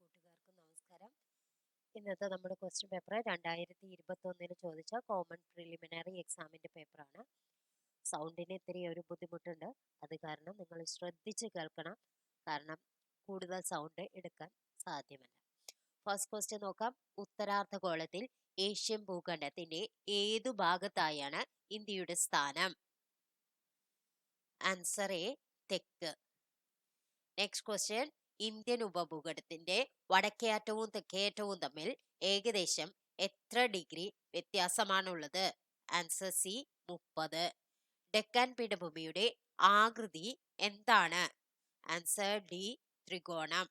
കൂട്ടുകാർക്കും നമസ്കാരം. ഇന്നത്തെ നമ്മുടെ ക്വസ്റ്റ്യൻ പേപ്പർ 2021 ചോദിച്ച കോമൺ പ്രിലിമിനറി എക്സാമിന്റെ പേപ്പറാണ്. സൗണ്ടിന് ഇത്തിരി ഒരു ബുദ്ധിമുട്ടുണ്ട്. അത് കാരണം നിങ്ങൾ ശ്രദ്ധിച്ച് കേൾക്കണം. കാരണം കൂടുതൽ സൗണ്ട് എടുക്കാൻ സാധ്യമല്ല. ഫസ്റ്റ് ക്വസ്റ്റ്യൻ നോക്കാം. ഉത്തരാർദ്ധഗോളത്തിൽ ഏഷ്യൻ ഭൂഖണ്ഡത്തിന്റെ ഏതു ഭാഗത്തായാണ് ഇന്ത്യയുടെ സ്ഥാനം? ആൻസർ എ, തെക്ക്. Next question. ഇന്ത്യൻ ഉപഭൂഖണ്ഡത്തിന്റെ വടക്കേ അറ്റവും തെക്കേ അറ്റവും തമ്മിൽ ഏകദേശം എത്ര ഡിഗ്രി വ്യത്യാസമാണുള്ളത്? Answer C, 30. ഡെക്കാൻ പീഠഭൂമിയുടെ ആകൃതി എന്താണ്? ആൻസർ ഡി, ത്രികോണം.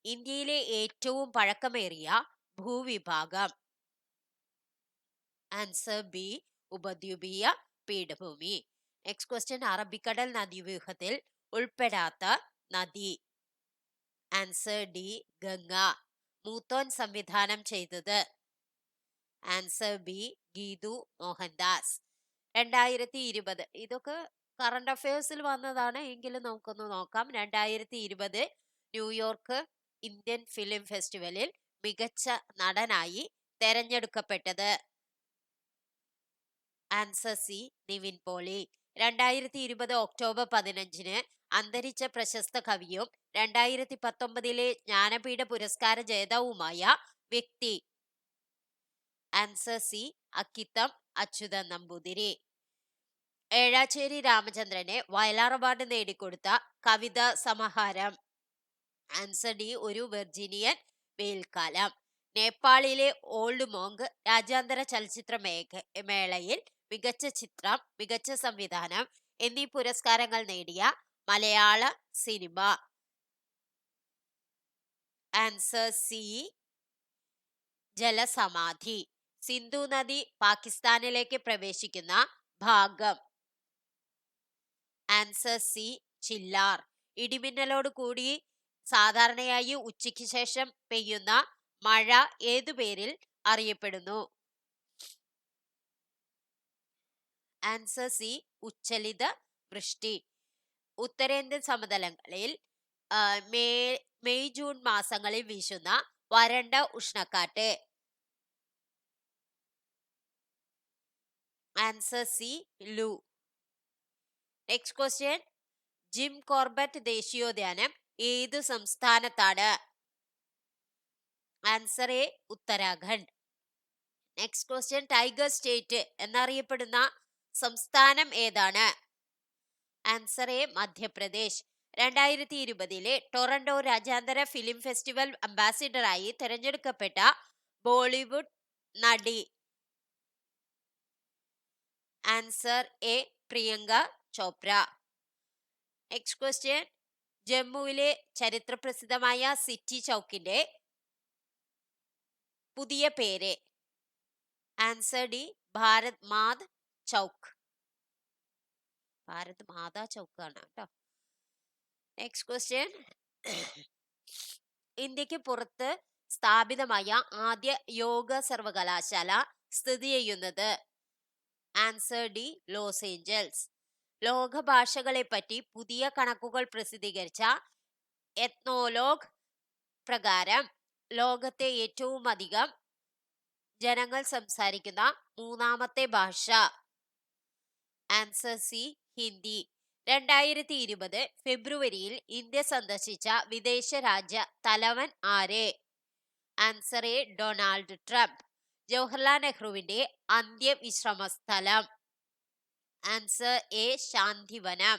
ഇന്ത്യയിലെ ഏറ്റവും പഴക്കമേറിയ ഭൂവിഭാഗം? ആൻസർ ബി, ഉപദ്വീപീയ പീഠഭൂമി. Next question. അറബിക്കടൽ നദീവ്യൂഹത്തിൽ ഉൾപ്പെടാത്ത നദി? Answer D, Ganga. മൂത്തോൻ സംവിധാനം ചെയ്തത്? Answer B, Geethu Mohandas. 2020 ഇതൊക്കെ കറണ്ട് അഫയേഴ്സിൽ വന്നതാണ്, എങ്കിലും നമുക്കൊന്ന് നോക്കാം. 2020 ന്യൂയോർക്ക് ഇന്ത്യൻ ഫിലിം ഫെസ്റ്റിവലിൽ മികച്ച നടനായി തെരഞ്ഞെടുക്കപ്പെട്ടത്? Answer C, Nivin Pauly. 2020 October 15 അന്തരിച്ച പ്രശസ്ത കവിയും 2019 ജ്ഞാനപീഠ പുരസ്കാര ജേതാവുമായ വ്യക്തി? Answer C, Akkitham Achuthan Namboothiri. ഏഴാച്ചേരി രാമചന്ദ്രന് വയലാർ അവാർഡ് നേടിക്കൊടുത്ത കവിതാ സമാഹാരം? ആൻസർ ഡി, ഒരു വെർജീനിയൻ വെയിൽക്കാലം. നേപ്പാളിലെ ഓൾഡ് മോങ്ക് രാജ്യാന്തര ചലച്ചിത്ര മേളയിൽ മികച്ച ചിത്രം, മികച്ച സംവിധാനം എന്നീ പുരസ്കാരങ്ങൾ നേടിയ മലയാള cinema? Answer C, Jalasamadhi. Sindhu നദി പാകിസ്ഥാനിലേക്ക് പ്രവേശിക്കുന്ന ഭാഗം? Answer C, Chillar. ഇടിമിന്നലോട് കൂടി സാധാരണയായി ഉച്ചയ്ക്ക് ശേഷം പെയ്യുന്ന മഴ ഏതു പേരിൽ അറിയപ്പെടുന്നു? ആൻസർ സി, ഉച്ചലിത വൃഷ്ടി. ഉത്തരേന്ത്യൻ സമതലങ്ങളിൽ മെയ് ജൂൺ മാസങ്ങളിൽ വീശുന്ന വരണ്ട ഉഷ്ണക്കാറ്റ്? Answer C, loo. Next question. Jim Corbett ദേശീയോദ്യാനം ഏതു സംസ്ഥാനത്താണ്? Answer A, Uttarakhand. Next question. Tiger state എന്നറിയപ്പെടുന്ന സംസ്ഥാനം ഏതാണ്? Answer A, Madhya Pradesh. 2020 ടൊറന്റോ രാജ്യാന്തര ഫിലിം ഫെസ്റ്റിവൽ അംബാസിഡറായി തിരഞ്ഞെടുക്കപ്പെട്ട ബോളിവുഡ് നടി? Answer A, Priyanka Chopra. Next question. ജമ്മുവിലെ ചരിത്രപ്രസിദ്ധമായ സിറ്റി ചൗക്കിന്റെ പുതിയ പേര്? ആൻസർ ഡി, ഭാരത് മാത് ചൗക്ക്. ഭാരത് മാതാ ചൗക്കാണ് കേട്ടോ. Next question. ഇന്ത്യക്ക് പുറത്ത് സ്ഥാപിതമായ ആദ്യ യോഗ സർവകലാശാല സ്ഥിതി ചെയ്യുന്നത്? Answer D, Los Angeles. ലോക ഭാഷകളെ പറ്റി പുതിയ കണക്കുകൾ പ്രസിദ്ധീകരിച്ച എത്നോലോഗ് പ്രകാരം ലോകത്തെ ഏറ്റവും അധികം ജനങ്ങൾ സംസാരിക്കുന്ന മൂന്നാമത്തെ ഭാഷ? Answer C, Hindi. 2020 ഫെബ്രുവരിയിൽ ഇന്ത്യ സന്ദർശിച്ച വിദേശ രാജ്യ തലവൻ ആര്? Answer A, Donald Trump. Jawaharlal നെഹ്റുവിന്റെ അന്ത്യവിശ്രമ സ്ഥലം? Answer A, Shantivanam.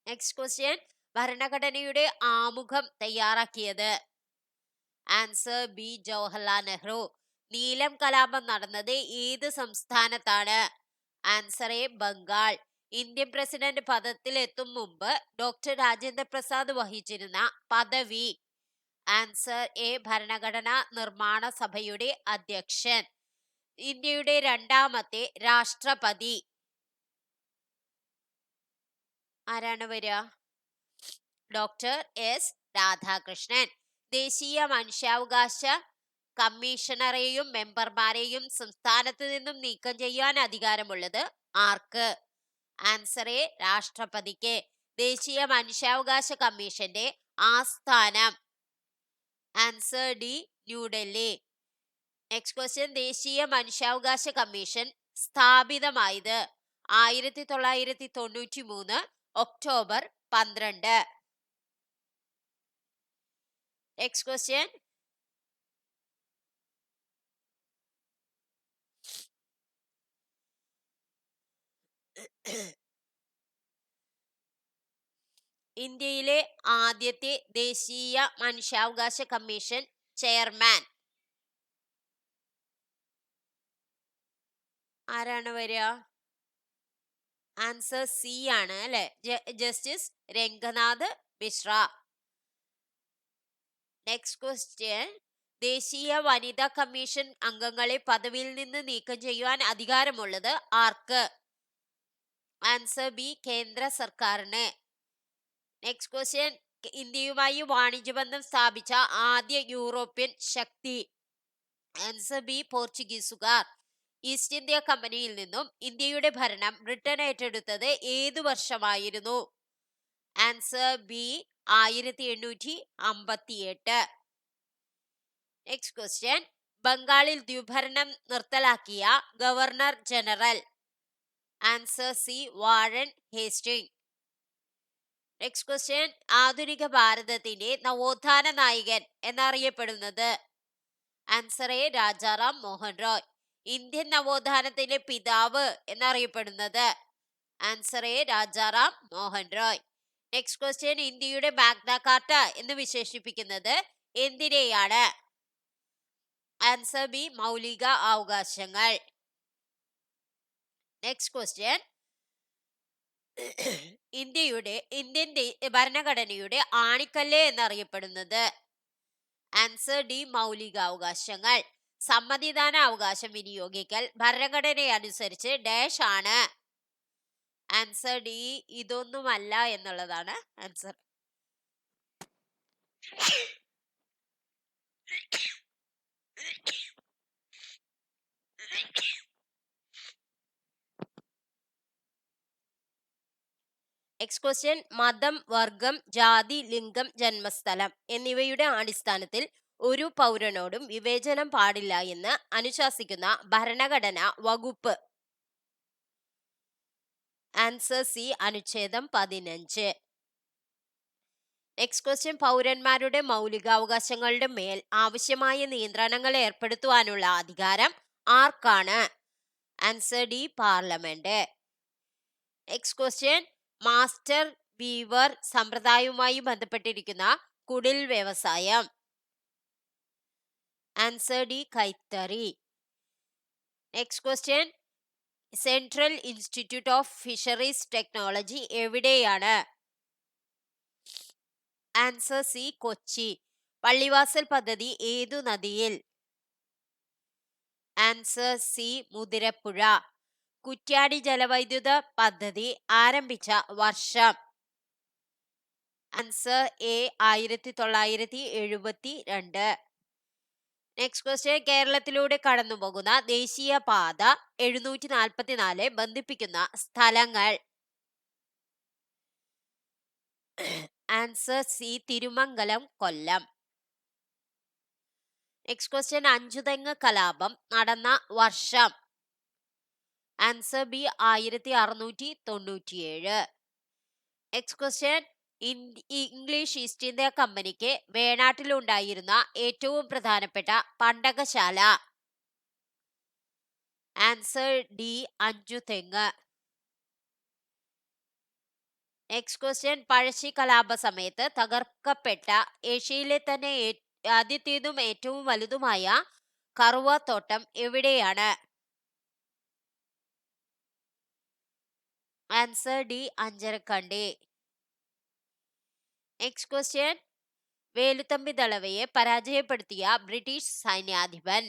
Next question. ഭരണഘടനയുടെ ആമുഖം തയ്യാറാക്കിയത്? Answer B, Jawaharlal Nehru. നീലം കലാപം നടന്നത് ഏത് സംസ്ഥാനത്താണ്? Answer A, Bengal. Indian president പദത്തിൽ എത്തും മുമ്പ് ഡോക്ടർ രാജേന്ദ്ര പ്രസാദ് വഹിച്ചിരുന്ന പദവി? ആൻസർ എ, ഭരണഘടനാ നിർമ്മാണ സഭയുടെ അധ്യക്ഷൻ. ഇന്ത്യയുടെ രണ്ടാമത്തെ രാഷ്ട്രപതി ആരാണ് വരിക? Doctor S Radhakrishnan. ദേശീയ മനുഷ്യാവകാശ കമ്മീഷണറെയും മെമ്പർമാരെയും സംസ്ഥാനത്ത് നിന്നും നീക്കം ചെയ്യാൻ അധികാരമുള്ളത് ആർക്ക്? ആൻസർ എ, രാഷ്ട്രപതിക്ക്. ദേശീയ മനുഷ്യാവകാശ കമ്മീഷന്റെ ആസ്ഥാനം? Answer D, New Delhi. Next question, ദേശീയ മനുഷ്യാവകാശ കമ്മീഷൻ സ്ഥാപിതമായത് 1993 ഒക്ടോബർ 12. നെക്സ്റ്റ് ക്വസ്റ്റ്യൻ, ഇന്ത്യയിലെ ആദ്യത്തെ ദേശീയ മനുഷ്യാവകാശ കമ്മീഷൻ ചെയർമാൻ ആരാണ് വരിക? ആൻസർ സി ആണ് അല്ലെ, justice Ranganath Mishra. Next question, ദേശീയ വനിതാ കമ്മീഷൻ അംഗങ്ങളെ പദവിയിൽ നിന്ന് നീക്കം ചെയ്യുവാൻ അധികാരമുള്ളത് ആർക്ക്? ആൻസർ ബി, കേന്ദ്ര സർക്കാരിന്. നെക്സ്റ്റ് ക്വസ്റ്റ്യൻ, ഇന്ത്യയുമായി വാണിജ്യബന്ധം സ്ഥാപിച്ച ആദ്യ യൂറോപ്യൻ ശക്തി? ആൻസർ ബി, പോർച്ചുഗീസുകാർ. ഈസ്റ്റ് ഇന്ത്യ കമ്പനിയിൽ നിന്നും ഇന്ത്യയുടെ ഭരണം ബ്രിട്ടൻ ഏറ്റെടുത്തത് ഏതു വർഷമായിരുന്നു? Answer B, 1858. നെക്സ്റ്റ് ക്വസ്റ്റ്യൻ, ബംഗാളിൽ ദ്വിഭരണം നിർത്തലാക്കിയ governor general? Answer C, Warren Hastings. Next question, ആധുനിക ഭാരതത്തിന്റെ നവോത്ഥാന നായകൻ എന്നറിയപ്പെടുന്നത്? Answer A, Rajaram Mohan Roy. Indian നവോത്ഥാനത്തിലെ പിതാവ് എന്നറിയപ്പെടുന്നത്? Answer A, Rajaram Mohan Roy. Next question, ഇന്ത്യയുടെ മാഗ്ന കാർട്ട എന്ന് വിശേഷിപ്പിക്കുന്നത് എന്തിനെയാണ്? ആൻസർ ബി, മൗലിക അവകാശങ്ങൾ. നെക്സ്റ്റ് ക്വസ്റ്റ്യൻ, ഇന്ത്യൻ ഭരണഘടനയുടെ ആണിക്കല്ല് എന്നറിയപ്പെടുന്നത്? ആൻസർ ഡി, മൗലികാവകാശങ്ങൾ. സമ്മതിദാന അവകാശം വിനിയോഗിക്കൽ ഭരണഘടനയനുസരിച്ച് ഡാഷ് ആണ്? ആൻസർ ഡി, ഇതൊന്നുമല്ല എന്നുള്ളതാണ് ആൻസർ. നെക്സ്റ്റ് ക്വസ്റ്റ്യൻ, മതം, വർഗം, ജാതി, ലിംഗം, ജന്മസ്ഥലം എന്നിവയുടെ അടിസ്ഥാനത്തിൽ ഒരു പൗരനോടും വിവേചനം പാടില്ല എന്ന് അനുശാസിക്കുന്ന ഭരണഘടനാ വകുപ്പ്? ആൻസർ സി, അനുച്ഛേദം 15. നെക്സ്റ്റ് ക്വസ്റ്റ്യൻ, പൗരന്മാരുടെ മൗലികാവകാശങ്ങളുടെ മേൽ ആവശ്യമായ നിയന്ത്രണങ്ങൾ ഏർപ്പെടുത്തുവാനുള്ള അധികാരം ആർക്കാണ്? Answer D, parliament. Next question, master weaver സമ്പ്രദായവുമായി ബന്ധപ്പെട്ടിരിക്കുന്ന കുടിൽ വ്യവസായം? ആൻസർ ഡി, കൈത്തറി. Next question, central institute of fisheries technology എവിടെയാണ്? Answer C, Kochi. പള്ളിവാസൽ പദ്ധതി ഏതു നദിയിൽ? Answer C, Muthirapuzha. കുറ്റ്യാടി ജലവൈദ്യുത പദ്ധതി ആരംഭിച്ച വർഷം? Answer A, 1972. നെക്സ്റ്റ് ക്വസ്റ്റ്യൻ, കേരളത്തിലൂടെ കടന്നുപോകുന്ന ദേശീയ പാത 744 ബന്ധിപ്പിക്കുന്ന സ്ഥലങ്ങൾ? Answer C, Thirumangalam, Kollam. Next question, Anchuthengu കലാപം നടന്ന വർഷം? Answer B, 1697. Next question, English East India കമ്പനിക്ക് വേണാട്ടിലുണ്ടായിരുന്ന ഏറ്റവും പ്രധാനപ്പെട്ട പണ്ടകശാല? Answer D, Anchuthengu. Next question, Pazhassi കലാപ സമയത്ത് തകർക്കപ്പെട്ട ഏഷ്യയിലെ തന്നെ ആദ്യത്തേതും ഏറ്റവും വലുതുമായ കറുവാത്തോട്ടം എവിടെയാണ്? Answer D, Anjarakandy. Next question, Veluthampi ദളവയെ പരാജയപ്പെടുത്തിയ ബ്രിട്ടീഷ് സൈന്യാധിപൻ?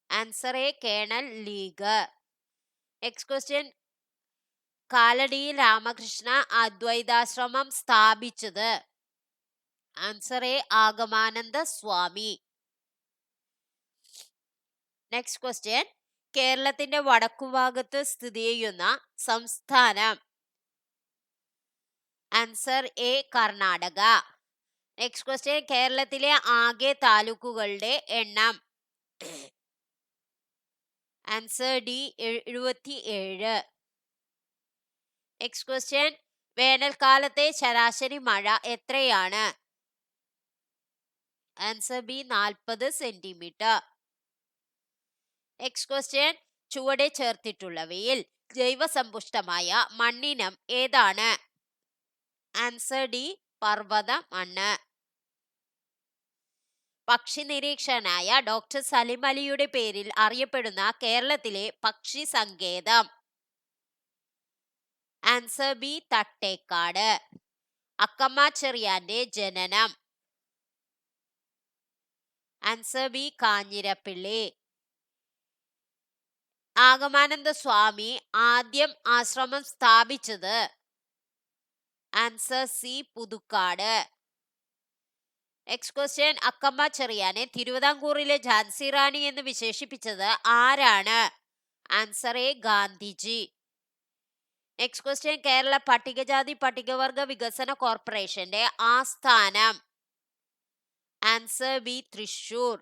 ആൻസർ എ, കേണൽ ലീഗ്. നെക്സ്റ്റ് ക്വസ്റ്റ്യൻ, കാലടിയിൽ രാമകൃഷ്ണ അദ്വൈതാശ്രമം സ്ഥാപിച്ചത്? Answer A, Agamananda Swami. Next question, കേരളത്തിന്റെ വടക്കുഭാഗത്ത് സ്ഥിതി ചെയ്യുന്ന സംസ്ഥാനം? Answer A Karnataka. Next question, കേരളത്തിലെ ആകെ താലൂക്കുകളുടെ എണ്ണം. Answer D 77. നെക്സ്റ്റ് ക്വസ്റ്റ്യൻ, വേനൽക്കാലത്തെ ശരാശരി മഴ എത്രയാണ്? Answer B 40 centimetre. Next question, ചുവടെ ചേർത്തിട്ടുള്ളവയിൽ ജൈവസമ്പുഷ്ടമായ മണ്ണിനം ഏതാണ്? ആൻസർ ഡി പർവ്വത മണ്ണ്. പക്ഷി നിരീക്ഷകനായ ഡോക്ടർ സലിം അലിയുടെ പേരിൽ അറിയപ്പെടുന്ന കേരളത്തിലെ പക്ഷി സങ്കേതം. Answer B Thattekad. അക്കമ്മ ചെറിയാന്റെ ജനനം. Answer B Kanjirappally. ആഗമാനന്ദ സ്വാമി ആദ്യം ആശ്രമം സ്ഥാപിച്ചത്. Answer C Puthukkad. Next question, Akkamma ചെറിയാനെ തിരുവിതാംകൂറിലെ ഝാൻസി റാണി എന്ന് വിശേഷിപ്പിച്ചത് ആരാണ്? Answer A Gandhiji. Next question, Kerala പട്ടികജാതി പട്ടികവർഗ വികസന കോർപ്പറേഷന്റെ ആസ്ഥാനം. Answer B Thrissur.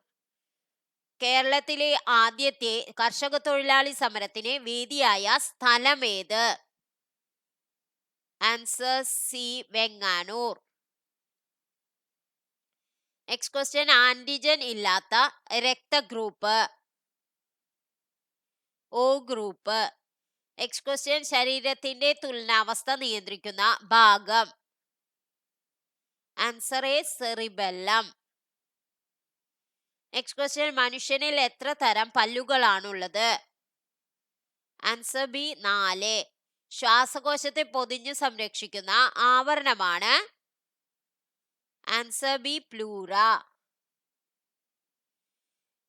കേരളത്തിലെ ആദ്യത്തെ കർഷക തൊഴിലാളി സമരത്തിന് വേദിയായ സ്ഥലമേത്? Answer C Venganoor. Next question, antigen ഇല്ലാത്ത രക്തഗ്രൂപ്പ്. O group. നെക്സ്റ്റ് ക്വസ്റ്റ്യൻ, ശരീരത്തിന്റെ തുലനാവസ്ഥ നിയന്ത്രിക്കുന്ന ഭാഗം. Answer A cerebellum. Next question, മനുഷ്യനിൽ എത്ര തരം പല്ലുകളാണുള്ളത്? Answer B 4. ശ്വാസകോശത്തെ പൊതിഞ്ഞു സംരക്ഷിക്കുന്ന ആവരണമാണ്. Answer B pleura.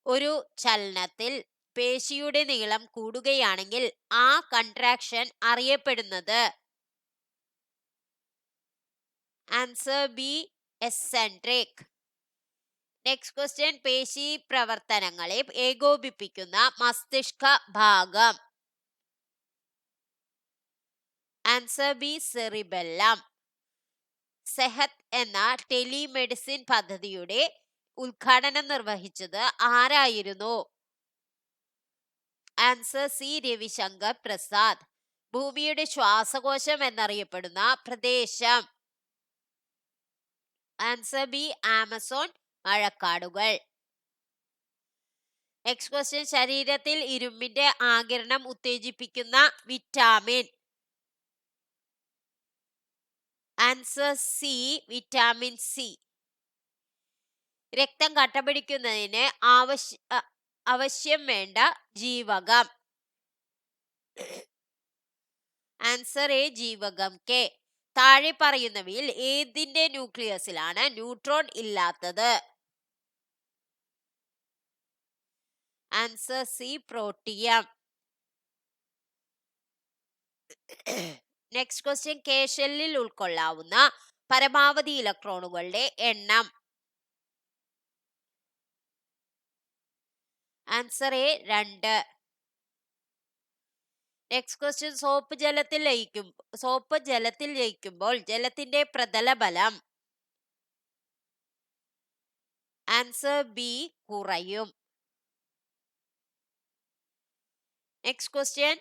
ഒരു ചലനത്തിൽ പേശിയുടെ നീളം കൂടുകയാണെങ്കിൽ ആ കൺട്രാക്ഷൻ അറിയപ്പെടുന്നത്. Answer B eccentric. Next question, പേശി പ്രവർത്തനങ്ങളെ ഏകോപിപ്പിക്കുന്ന മസ്തിഷ്ക ഭാഗം. Answer B cerebellum. സെഹത്ത് എന്ന ടെലിമെഡിസിൻ പദ്ധതിയുടെ ഉദ്ഘാടനം നിർവഹിച്ചത് ആരായിരുന്നു? Answer C Ravishankar Prasad. ഭൂമിയുടെ ശ്വാസകോശം എന്നറിയപ്പെടുന്ന പ്രദേശം. ആൻസർ ബി ആമസോൺ മഴക്കാടുകൾ. നെക്സ്റ്റ് ക്വസ്റ്റ്യൻ, ശരീരത്തിൽ ഇരുമ്പിന്റെ ആഗിരണം ഉത്തേജിപ്പിക്കുന്ന vitamin. Answer C vitamin C. രക്തം കട്ടപിടിക്കുന്നതിന് ആവശ്യം വേണ്ട ജീവകം. ആൻസർ എ ജീവകം കെ. താഴെ പറയുന്നവയിൽ ഏതിന്റെ ന്യൂക്ലിയസിലാണ് ന്യൂട്രോൺ ഇല്ലാത്തത്? Answer C protium. Next question, K ഷെല്ലിൽ ഉൾക്കൊള്ളാവുന്ന പരമാവധി ഇലക്ട്രോണുകളുടെ എണ്ണം. Answer A 2. Next question, soap ജലത്തിൽ ലയിക്കുമ്പോൾ ജലത്തിന്റെ പ്രതലബലം. ആൻസർ ബി കുറയും. നെക്സ്റ്റ് ക്വസ്റ്റ്യൻ,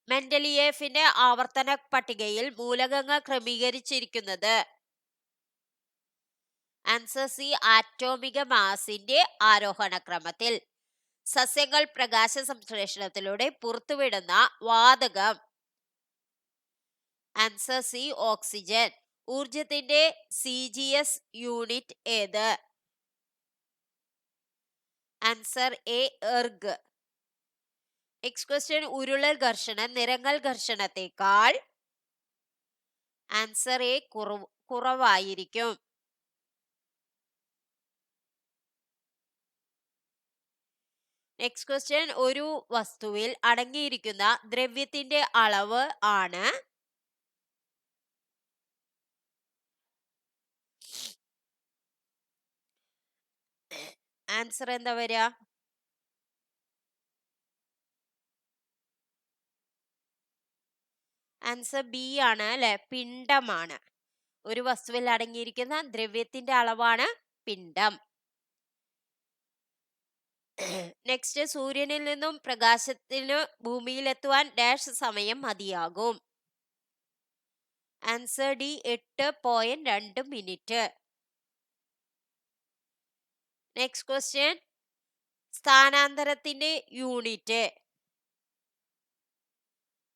മെൻഡലിയേഫിന്റെ ആവർത്തന പട്ടികയിൽ മൂലകങ്ങൾ ക്രമീകരിച്ചിരിക്കുന്നത്. ആൻസർ സി ആറ്റോമിക മാസിന്റെ ആരോഹണ ക്രമത്തിൽ. സസ്യങ്ങൾ പ്രകാശ സംശ്ലേഷണത്തിലൂടെ പുറത്തുവിടുന്ന വാതകം. Answer C oxygen. ഊർജത്തിന്റെ CGS യൂണിറ്റ് ഏത്? Answer A erg. Next question, ഉരുളൽ ഘർഷണം നിരങ്ങൽ ഘർഷണത്തെക്കാൾ. ആൻസർ എ കുറവായിരിക്കും. നെക്സ്റ്റ് ക്വസ്റ്റ്യൻ, ഒരു വസ്തുവിൽ അടങ്ങിയിരിക്കുന്ന ദ്രവ്യത്തിന്റെ അളവ് ആണ്. ആൻസർ എന്താ വരിക? ആൻസർ ബി ആണ് അല്ലെ, പിണ്ഡമാണ്. ഒരു വസ്തുവിൽ അടങ്ങിയിരിക്കുന്ന ദ്രവ്യത്തിന്റെ അളവാണ് പിണ്ഡം. നെക്സ്റ്റ്, സൂര്യനിൽ നിന്നും പ്രകാശത്തിന് ഭൂമിയിലെത്തുവാൻ ഡാഷ് സമയം മതിയാകും. Answer D 8.2 minute. Next question, സ്ഥാനാന്തരത്തിന്റെ യൂണിറ്റ്.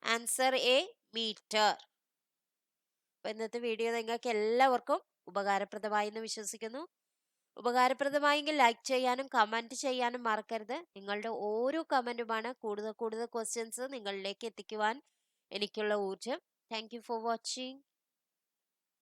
Answer A metre. ഇന്നത്തെ വീഡിയോ നിങ്ങൾക്ക് എല്ലാവർക്കും ഉപകാരപ്രദമായി എന്ന് വിശ്വസിക്കുന്നു. ഉപകാരപ്രദമായെങ്കിൽ ലൈക്ക് ചെയ്യാനും കമന്റ് ചെയ്യാനും മറക്കരുത്. നിങ്ങളുടെ ഓരോ കമന്റുമാണ് കൂടുതൽ ക്വസ്റ്റ്യൻസ് നിങ്ങളിലേക്ക് എത്തിക്കുവാൻ എനിക്കുള്ള ഊർജം. Thank you for watching.